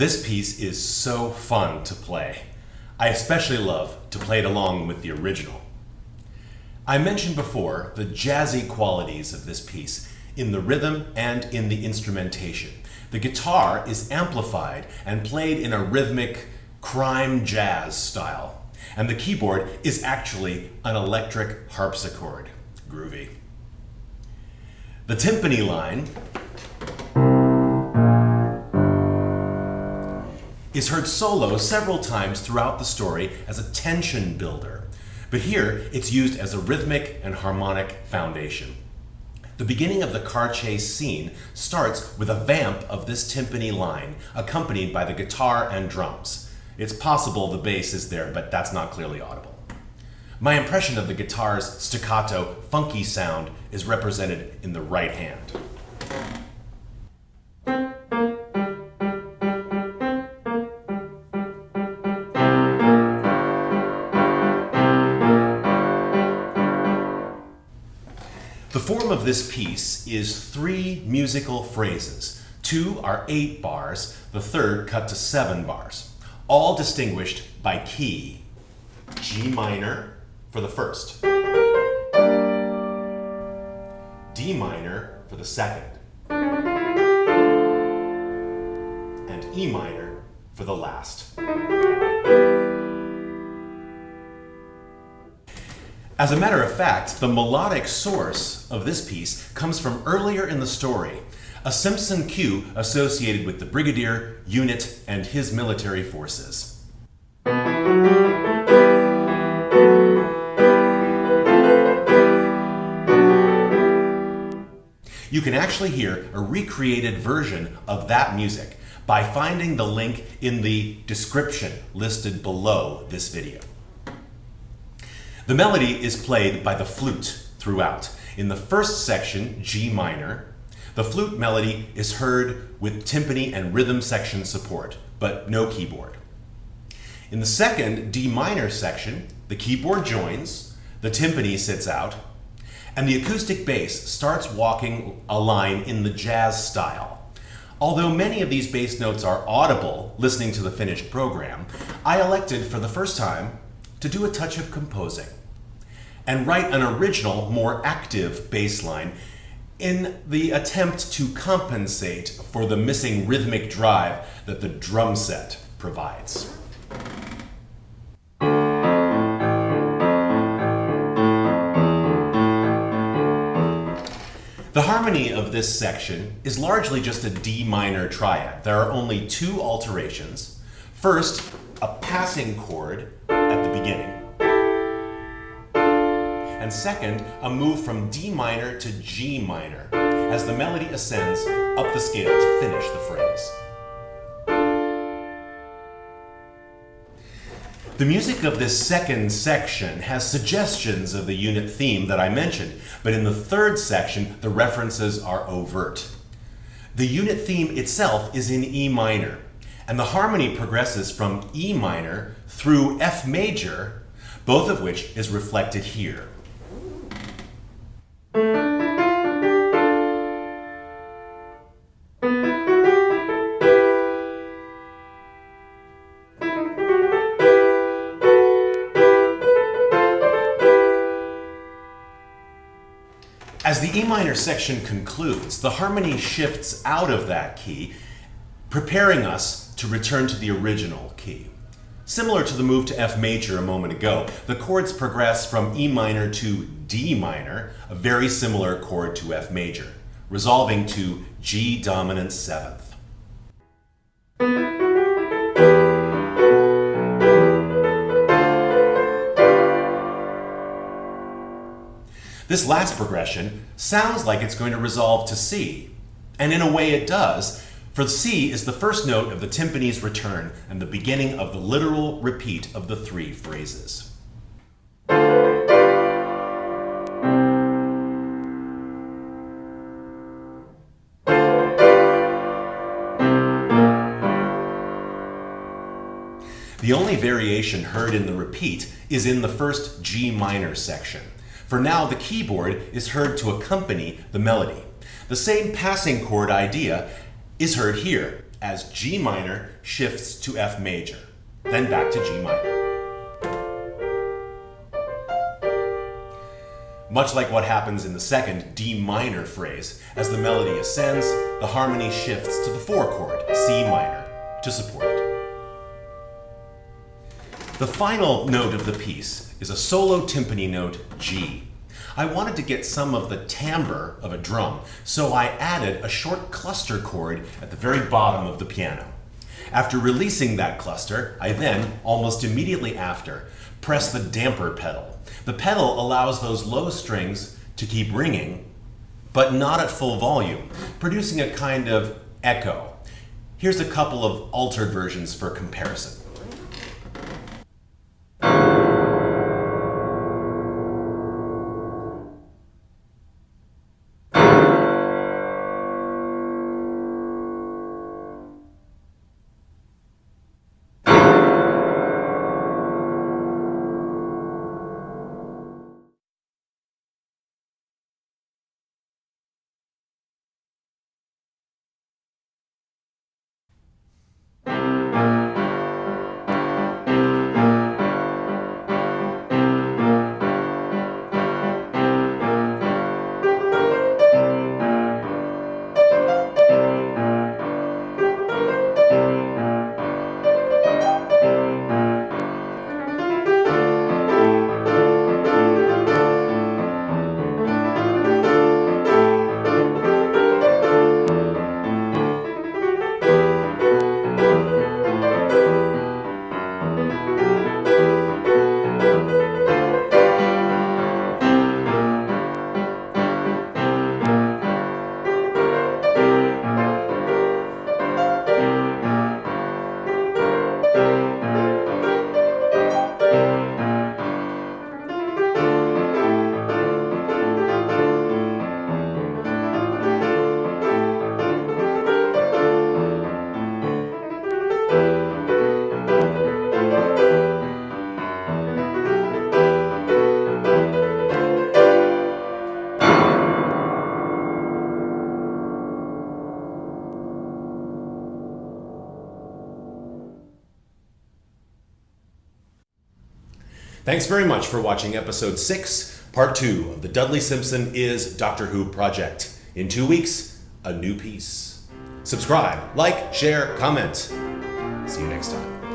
This piece is so fun to play. I especially love to play it along with the original. I mentioned before the jazzy qualities of this piece in the rhythm and in the instrumentation. The guitar is amplified and played in a rhythmic crime jazz style, and the keyboard is actually an electric harpsichord. Groovy. The timpani line is heard solo several times throughout the story as a tension builder, but here it's used as a rhythmic and harmonic foundation. The beginning of the car chase scene starts with a vamp of this timpani line, accompanied by the guitar and drums. It's possible the bass is there, but that's not clearly audible. My impression of the guitar's staccato, funky sound is represented in the right hand. The form of this piece is 3 musical phrases. 2 are 8 bars, the third cut to 7 bars, all distinguished by key. G minor for the first, D minor for the second, and E minor for the last. As a matter of fact, the melodic source of this piece comes from earlier in the story, a Simpson cue associated with the brigadier, unit, and his military forces. You can actually hear a recreated version of that music by finding the link in the description listed below this video. The melody is played by the flute throughout. In the first section, G minor, the flute melody is heard with timpani and rhythm section support, but no keyboard. In the second, D minor section, the keyboard joins, the timpani sits out, and the acoustic bass starts walking a line in the jazz style. Although many of these bass notes are audible listening to the finished program, I elected for the first time to do a touch of composing and write an original, more active bass line in the attempt to compensate for the missing rhythmic drive that the drum set provides. The harmony of this section is largely just a D minor triad. There are only 2 alterations. First, a passing chord at the beginning. And second, a move from D minor to G minor as the melody ascends up the scale to finish the phrase. The music of this second section has suggestions of the unit theme that I mentioned, but in the third section, the references are overt. The unit theme itself is in E minor, and the harmony progresses from E minor through F major, both of which is reflected here. As the E minor section concludes, the harmony shifts out of that key, preparing us to return to the original key. Similar to the move to F major a moment ago, the chords progress from E minor to D minor, a very similar chord to F major, resolving to G dominant 7th. This last progression sounds like it's going to resolve to C, and in a way it does, for C is the first note of the timpani's return and the beginning of the literal repeat of the 3 phrases. The only variation heard in the repeat is in the first G minor section. For now, the keyboard is heard to accompany the melody. The same passing chord idea is heard here, as G minor shifts to F major, then back to G minor. Much like what happens in the second D minor phrase, as the melody ascends, the harmony shifts to the 4 chord, C minor, to support it. The final note of the piece is a solo timpani note, G. I wanted to get some of the timbre of a drum, so I added a short cluster chord at the very bottom of the piano. After releasing that cluster, I then, almost immediately after, press the damper pedal. The pedal allows those low strings to keep ringing, but not at full volume, producing a kind of echo. Here's a couple of altered versions for comparison. Thanks very much for watching episode 6, part 2 of the Dudley Simpson is Doctor Who project. In 2 weeks, a new piece. Subscribe, like, share, comment. See you next time.